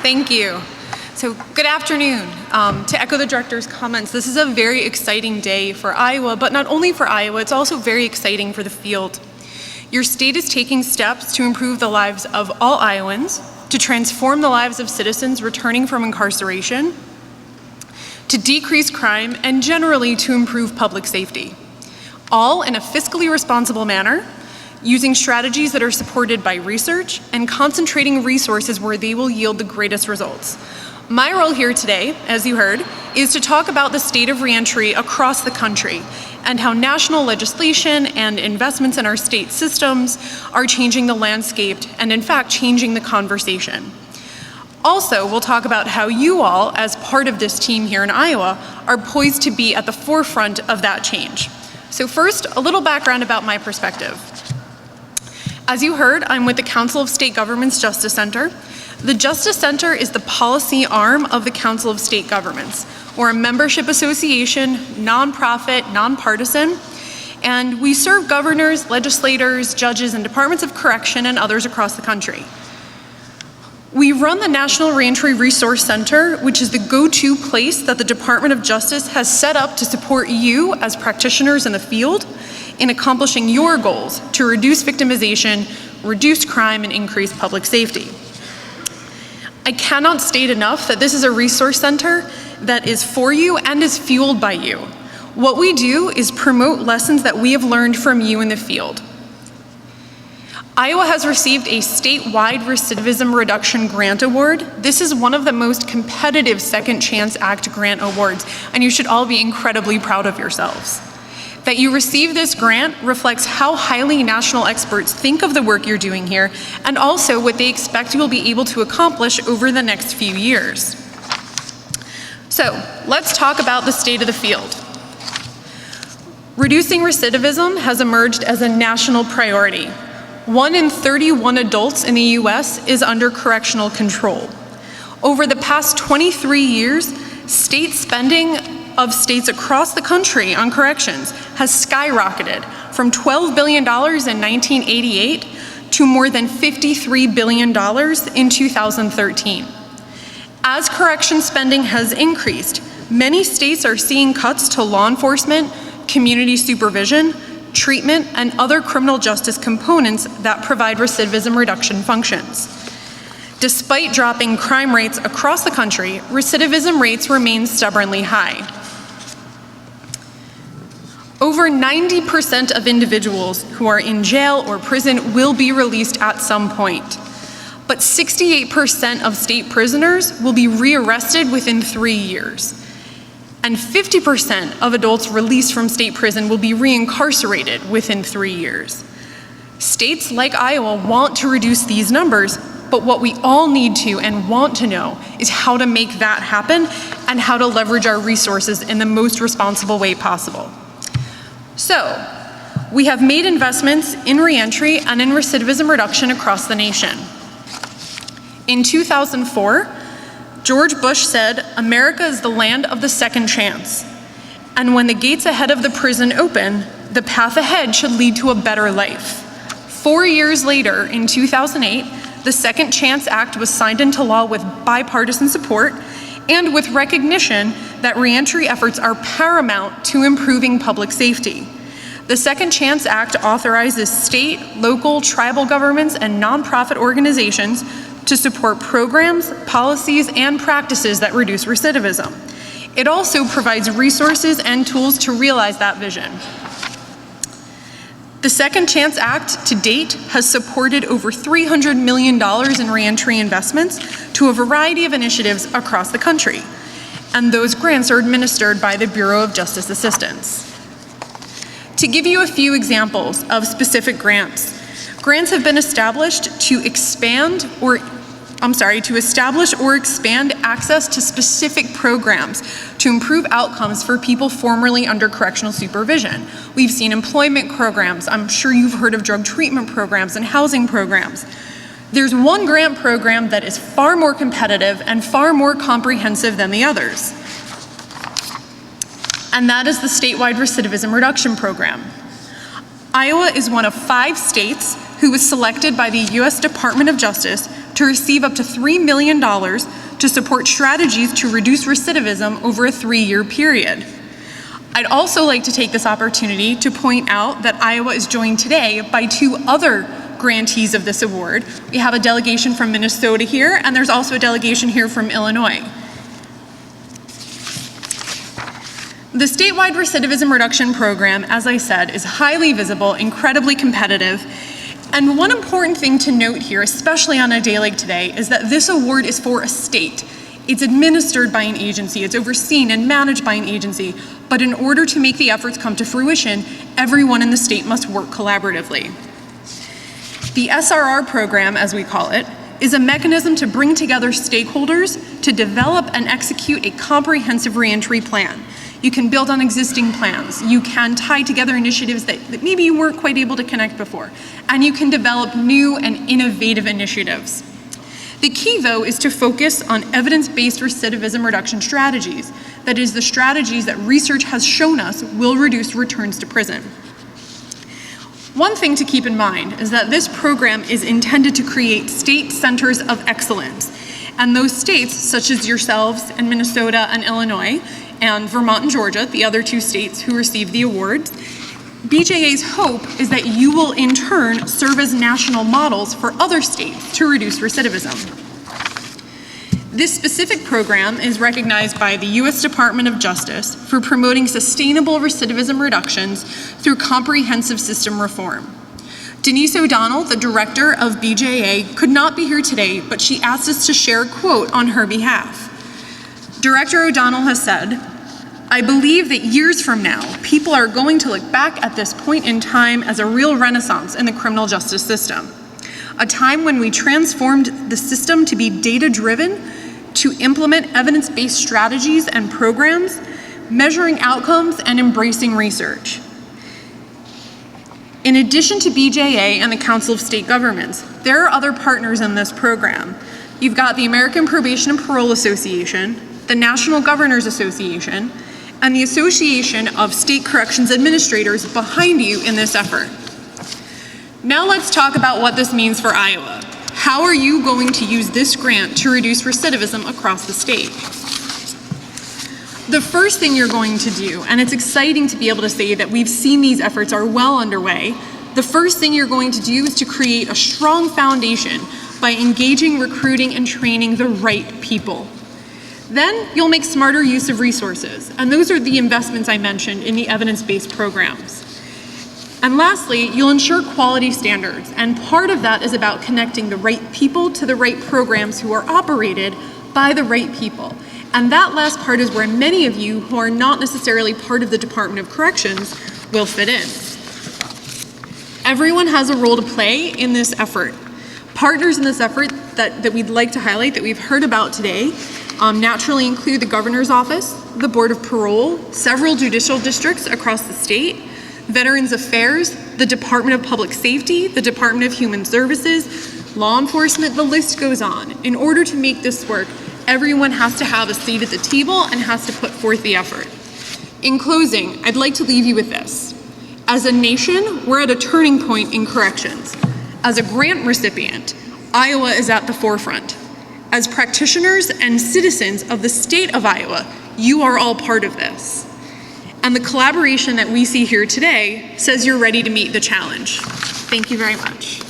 Thank you. So good afternoon. To echo the director's comments, this is a very exciting day for Iowa, but not only for Iowa, it's also very exciting for the field. Your state is taking steps to improve the lives of all Iowans, to transform the lives of citizens returning from incarceration, to decrease crime, and generally to improve public safety, all in a fiscally responsible manner, using strategies that are supported by research and concentrating resources where they will yield the greatest results. My role here today, as you heard, is to talk about the state of reentry across the country and how national legislation and investments in our state systems are changing the landscape and, in fact, changing the conversation. Also, we'll talk about how you all, as part of this team here in Iowa, are poised to be at the forefront of that change. So first, a little background about my perspective. As you heard, I'm with the Council of State Governments Justice Center. The Justice Center is the policy arm of the Council of State Governments. We're a membership association, nonprofit, nonpartisan, and we serve governors, legislators, judges, and departments of correction and others across the country. We run the National Reentry Resource Center, which is the go-to place that the Department of Justice has set up to support you as practitioners in the field in accomplishing your goals to reduce victimization, reduce crime, and increase public safety. I cannot state enough that this is a resource center that is for you and is fueled by you. What we do is promote lessons that we have learned from you in the field. Iowa has received a statewide Recidivism Reduction Grant Award. This is one of the most competitive Second Chance Act grant awards, and you should all be incredibly proud of yourselves. That you receive this grant reflects how highly national experts think of the work you're doing here, and also what they expect you will be able to accomplish over the next few years. So, let's talk about the state of the field. Reducing recidivism has emerged as a national priority. 1 in 31 adults in the US is under correctional control. Over the past 23 years, state spending of states across the country on corrections has skyrocketed from $12 billion in 1988 to more than $53 billion in 2013. As correction spending has increased, many states are seeing cuts to law enforcement, community supervision, treatment, and other criminal justice components that provide recidivism reduction functions. Despite dropping crime rates across the country, recidivism rates remain stubbornly high. Over 90% of individuals who are in jail or prison will be released at some point. But 68% of state prisoners will be rearrested within 3 years. And 50% of adults released from state prison will be reincarcerated within 3 years. States like Iowa want to reduce these numbers, but what we all need to and want to know is how to make that happen and how to leverage our resources in the most responsible way possible. So, we have made investments in reentry and in recidivism reduction across the nation. In 2004, George Bush said, "America is the land of the second chance. And when the gates ahead of the prison open, the path ahead should lead to a better life." 4 years later, in 2008, the Second Chance Act was signed into law with bipartisan support and with recognition that reentry efforts are paramount to improving public safety. The Second Chance Act authorizes state, local, tribal governments, and nonprofit organizations to support programs, policies, and practices that reduce recidivism. It also provides resources and tools to realize that vision. The Second Chance Act to date has supported over $300 million in reentry investments to a variety of initiatives across the country, and those grants are administered by the Bureau of Justice Assistance. To give you a few examples of specific grants, grants have been established to establish or expand access to specific programs to improve outcomes for people formerly under correctional supervision. We've seen employment programs. I'm sure you've heard of drug treatment programs and housing programs. There's one grant program that is far more competitive and far more comprehensive than the others, and that is the statewide Recidivism Reduction Program. Iowa is one of 5 states who was selected by the U.S. Department of Justice to receive up to $3 million to support strategies to reduce recidivism over a 3-year period. I'd also like to take this opportunity to point out that Iowa is joined today by 2 other grantees of this award. We have a delegation from Minnesota here, and there's also a delegation here from Illinois. The statewide recidivism reduction program, as I said, is highly visible, incredibly competitive, and one important thing to note here, especially on a day like today, is that this award is for a state. It's administered by an agency, it's overseen and managed by an agency, but in order to make the efforts come to fruition, everyone in the state must work collaboratively. The SRR program, as we call it, is a mechanism to bring together stakeholders to develop and execute a comprehensive reentry plan. You can build on existing plans. You can tie together initiatives that maybe you weren't quite able to connect before. And you can develop new and innovative initiatives. The key, though, is to focus on evidence-based recidivism reduction strategies. That is, the strategies that research has shown us will reduce returns to prison. One thing to keep in mind is that this program is intended to create state centers of excellence. And those states, such as yourselves and Minnesota and Illinois, and Vermont and Georgia, the other 2 states who received the awards, BJA's hope is that you will in turn serve as national models for other states to reduce recidivism. This specific program is recognized by the U.S. Department of Justice for promoting sustainable recidivism reductions through comprehensive system reform. Denise O'Donnell, the director of BJA, could not be here today, but she asked us to share a quote on her behalf. Director O'Donnell has said, "I believe that years from now, people are going to look back at this point in time as a real renaissance in the criminal justice system. A time when we transformed the system to be data-driven, to implement evidence-based strategies and programs, measuring outcomes and embracing research." In addition to BJA and the Council of State Governments, there are other partners in this program. You've got the American Probation and Parole Association, the National Governors Association, and the Association of State Corrections Administrators behind you in this effort. Now let's talk about what this means for Iowa. How are you going to use this grant to reduce recidivism across the state? The first thing you're going to do, and it's exciting to be able to say that we've seen these efforts are well underway, the first thing you're going to do is to create a strong foundation by engaging, recruiting, and training the right people. Then you'll make smarter use of resources, and those are the investments I mentioned in the evidence-based programs. And lastly, you'll ensure quality standards, and part of that is about connecting the right people to the right programs who are operated by the right people. And that last part is where many of you who are not necessarily part of the Department of Corrections will fit in. Everyone has a role to play in this effort. Partners in this effort that we'd like to highlight that we've heard about today naturally include the Governor's Office, the Board of Parole, several judicial districts across the state, Veterans Affairs, the Department of Public Safety, the Department of Human Services, law enforcement, the list goes on. In order to make this work, everyone has to have a seat at the table and has to put forth the effort. In closing, I'd like to leave you with this. As a nation, we're at a turning point in corrections. As a grant recipient, Iowa is at the forefront. As practitioners and citizens of the state of Iowa, you are all part of this. And the collaboration that we see here today says you're ready to meet the challenge. Thank you very much.